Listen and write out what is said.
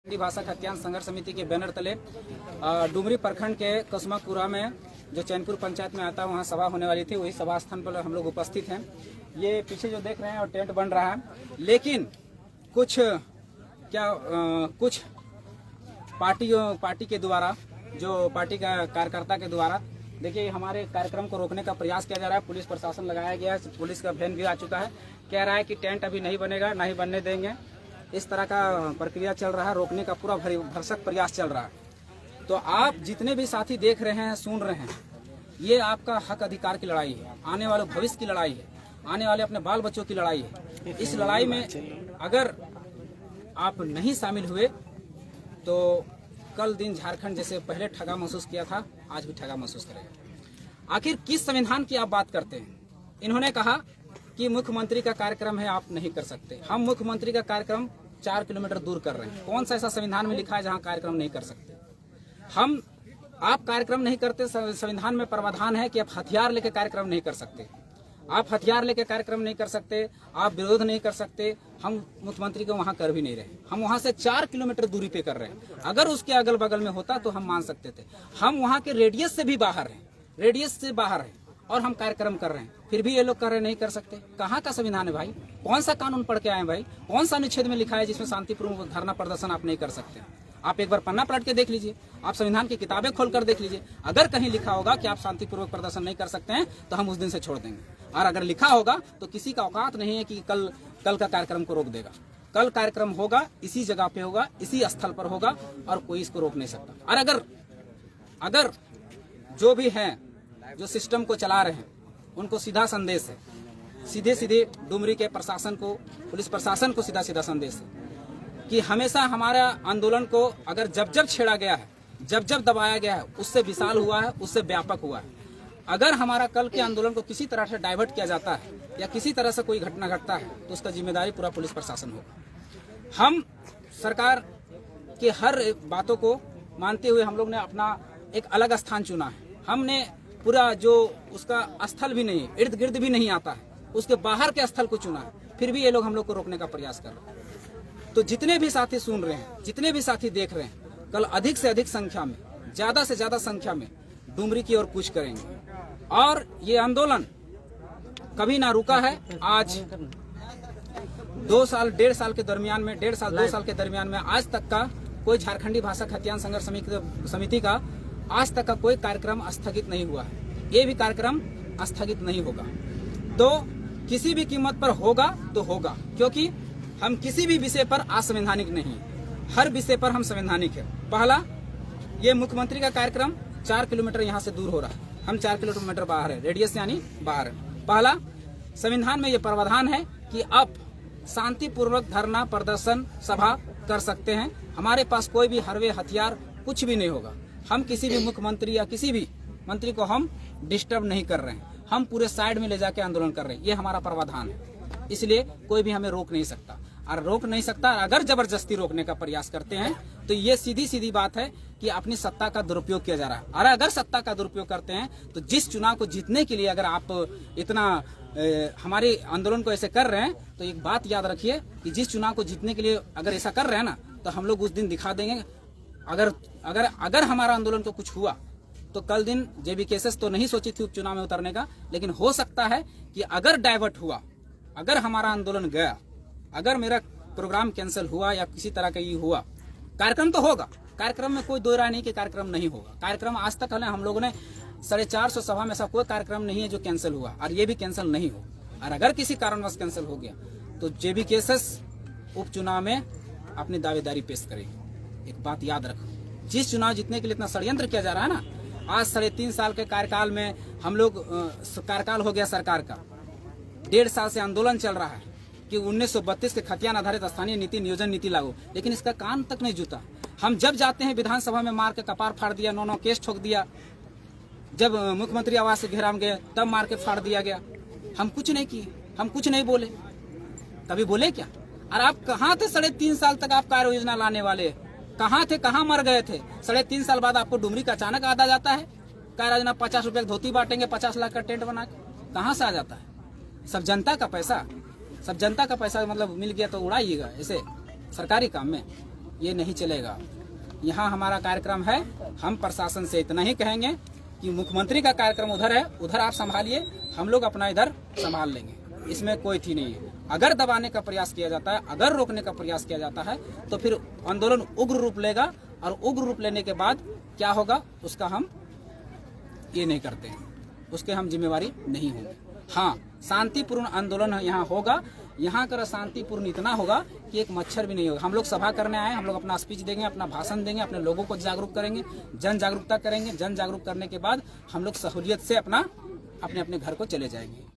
हिंदी भाषा खतियान संघर्ष समिति के बैनर तले डुमरी प्रखंड के कसमापुरा में जो चैनपुर पंचायत में आता है वहाँ सभा होने वाली थी। वही सभा स्थान पर हम लोग उपस्थित हैं। ये पीछे जो देख रहे हैं और टेंट बन रहा है, लेकिन कुछ पार्टी के द्वारा, जो पार्टी का कार्यकर्ता के द्वारा, देखिए हमारे कार्यक्रम को रोकने का प्रयास किया जा रहा है। पुलिस प्रशासन लगाया गया है, पुलिस का वैन भी आ चुका है। कह रहा है कि टेंट अभी नहीं बनेगा, ना ही बनने देंगे। इस तरह का प्रक्रिया चल रहा है, रोकने का पूरा भरसक प्रयास चल रहा है। तो आप जितने भी साथी देख रहे हैं, सुन रहे हैं, ये आपका हक अधिकार की लड़ाई है, आने वाले भविष्य की लड़ाई है, आने वाले अपने बाल बच्चों की लड़ाई है। इस लड़ाई में अगर आप नहीं शामिल हुए तो कल दिन झारखंड जैसे पहले ठगा महसूस किया था, आज भी ठगा महसूस करेगा। आखिर किस संविधान की आप बात करते हैं? इन्होंने कहा कि मुख्यमंत्री का कार्यक्रम है, आप नहीं कर सकते। हम मुख्यमंत्री का कार्यक्रम 4 किलोमीटर दूर कर रहे हैं। कौन सा ऐसा संविधान में लिखा है जहां कार्यक्रम नहीं कर सकते? आप कार्यक्रम नहीं करते, संविधान में प्रावधान है कि आप हथियार लेकर कार्यक्रम नहीं कर सकते। आप हथियार लेकर कार्यक्रम नहीं कर सकते, आप विरोध नहीं कर सकते। हम मुख्यमंत्री को वहां कर भी नहीं रहे, हम वहां से 4 किलोमीटर दूरी पे कर रहे हैं। अगर उसके अगल बगल में होता तो हम मान सकते थे। हम वहां के रेडियस से भी बाहर हैं, रेडियस से बाहर है और हम कार्यक्रम कर रहे हैं, फिर भी ये लोग कर रहे नहीं कर सकते। कहाँ का संविधान है भाई? कौन सा कानून पढ़ के आए भाई? कौन सा अनुच्छेद में लिखा है जिसमें शांतिपूर्ण धरना प्रदर्शन आप नहीं कर सकते? आप एक बार पन्ना पलट के देख लीजिए, आप संविधान की किताबें खोलकर देख लीजिए। अगर कहीं लिखा होगा कि आप शांतिपूर्वक प्रदर्शन नहीं कर सकते हैं तो हम उस दिन से छोड़ देंगे। और अगर लिखा होगा तो किसी का औकात नहीं है कि कल का कार्यक्रम को रोक देगा। कल कार्यक्रम होगा, इसी जगह पे होगा, इसी स्थल पर होगा और कोई इसको रोक नहीं सकता। और अगर जो भी हैं, जो सिस्टम को चला रहे हैं, उनको सीधा संदेश है, सीधे डुमरी के प्रशासन को, पुलिस प्रशासन को सीधा संदेश है कि हमेशा हमारा आंदोलन को अगर जब छेड़ा गया है, जब दबाया गया है, उससे विशाल हुआ है, उससे व्यापक हुआ है। अगर हमारा कल के आंदोलन को किसी तरह से डाइवर्ट किया जाता है या किसी तरह से कोई घटना घटता है तो उसका जिम्मेदारी पूरा पुलिस प्रशासन होगा। हम सरकार के हर बातों को मानते हुए हम लोग ने अपना एक अलग स्थान चुना है। हमने पूरा जो उसका स्थल भी नहीं, इर्द गिर्द भी नहीं आता है, उसके बाहर के स्थल को चुना है। फिर भी ये लोग हम लोग को रोकने का प्रयास कर रहे हैं। तो जितने भी साथी सुन रहे हैं, जितने भी साथी देख रहे हैं, कल अधिक से अधिक संख्या में, ज्यादा से ज्यादा संख्या में डुमरी की ओर कूच करेंगे। और ये आंदोलन कभी ना रुका है। आज 2 साल 1.5 साल के दरमियान में, 1.5 साल 2 साल के दरमियान में आज तक का कोई झारखंडी भाषा खतियान संघर्ष समिति का आज तक का कोई कार्यक्रम स्थगित नहीं हुआ है। ये भी कार्यक्रम स्थगित नहीं होगा। तो किसी भी कीमत पर होगा तो होगा, क्योंकि हम किसी भी विषय पर असंवैधानिक नहीं, हर विषय पर हम संवैधानिक है। पहला, ये मुख्यमंत्री का कार्यक्रम 4 किलोमीटर यहाँ से दूर हो रहा है, हम 4 किलोमीटर बाहर है, रेडियस यानी बाहर है। पहला, संविधान में ये प्रावधान है कि आप शांतिपूर्वक धरना प्रदर्शन सभा कर सकते हैं। हमारे पास कोई भी हरवे हथियार कुछ भी नहीं होगा। हम किसी भी मुख्यमंत्री या किसी भी मंत्री को हम डिस्टर्ब नहीं कर रहे हैं, हम पूरे साइड में ले जाके आंदोलन कर रहे हैं। ये हमारा प्रावधान है, इसलिए कोई भी हमें रोक नहीं सकता। और रोक नहीं सकता, अगर जबरदस्ती रोकने का प्रयास करते हैं तो ये सीधी बात है कि अपनी सत्ता का दुरुपयोग किया जा रहा है। और अगर सत्ता का दुरुपयोग करते हैं तो जिस चुनाव को जीतने के लिए अगर आप इतना हमारे आंदोलन को ऐसे कर रहे हैं, तो एक बात याद रखिए कि जिस चुनाव को जीतने के लिए अगर ऐसा कर रहे हैं ना, तो हम लोग उस दिन दिखा देंगे। अगर हमारा आंदोलन को कुछ हुआ तो कल दिन जेबी केसेस तो नहीं सोची थी उपचुनाव में उतरने का, लेकिन हो सकता है कि अगर डाइवर्ट हुआ, अगर हमारा आंदोलन गया, अगर मेरा प्रोग्राम कैंसिल हुआ या किसी तरह का ये हुआ, कार्यक्रम तो होगा, कार्यक्रम में कोई दो राय नहीं कि कार्यक्रम नहीं होगा। कार्यक्रम आज तक हम लोगों ने 450 सभा में ऐसा कोई कार्यक्रम नहीं है जो कैंसिल हुआ, और ये भी कैंसिल नहीं हो। और अगर किसी कारणवश कैंसिल हो गया तो जेबी केसेस उपचुनाव में अपनी दावेदारी पेश करेगी। एक बात याद रखो, जिस चुनाव जीतने के लिए इतना षड्यंत्र किया जा रहा है ना, आज 3.5 साल के कार्यकाल में हम लोग, कार्यकाल हो गया सरकार का, 1.5 साल से आंदोलन चल रहा है कि 1932 के खतियान आधारित स्थानीय नीति नियोजन नीति लागू, लेकिन इसका कान तक नहीं जुटा। हम जब जाते हैं विधानसभा में मार के कपार फाड़ दिया, 9 केस ठोक दिया। जब मुख्यमंत्री आवास से घेराव गए तब मार के फाड़ दिया गया। हम कुछ नहीं किए, हम कुछ नहीं बोले, कभी बोले क्या? और आप कहाँ थे 3.5 साल तक? आप कार्य योजना लाने वाले कहाँ थे, कहाँ मर गए थे? 3.5 साल बाद आपको डुमरी का अचानक आदा जाता है, कार्य योजना 50 रुपए की धोती बांटेंगे, 50 लाख का टेंट बना के, कहाँ से आ जाता है? सब जनता का पैसा मतलब मिल गया तो उड़ाइएगा ऐसे सरकारी काम में। ये नहीं चलेगा। यहाँ हमारा कार्यक्रम है, हम प्रशासन से इतना ही कहेंगे कि मुख्यमंत्री का कार्यक्रम उधर है, उधर आप संभालिए, हम लोग अपना इधर संभाल लेंगे, इसमें कोई थी नहीं है। अगर दबाने का प्रयास किया जाता है, अगर रोकने का प्रयास किया जाता है तो फिर आंदोलन उग्र रूप लेगा, और उग्र रूप लेने के बाद क्या होगा उसका हम ये नहीं करते, उसके हम जिम्मेवारी नहीं होंगे। हाँ, शांतिपूर्ण आंदोलन यहाँ होगा, यहाँ का शांतिपूर्ण इतना होगा कि एक मच्छर भी नहीं होगा। हम लोग सभा करने आए, हम लोग अपना स्पीच देंगे, अपना भाषण देंगे, अपने लोगों को जागरूक करेंगे, जन जागरूकता करेंगे। जन जागरूक करने के बाद हम लोग सहूलियत से अपने अपने घर को चले जाएंगे।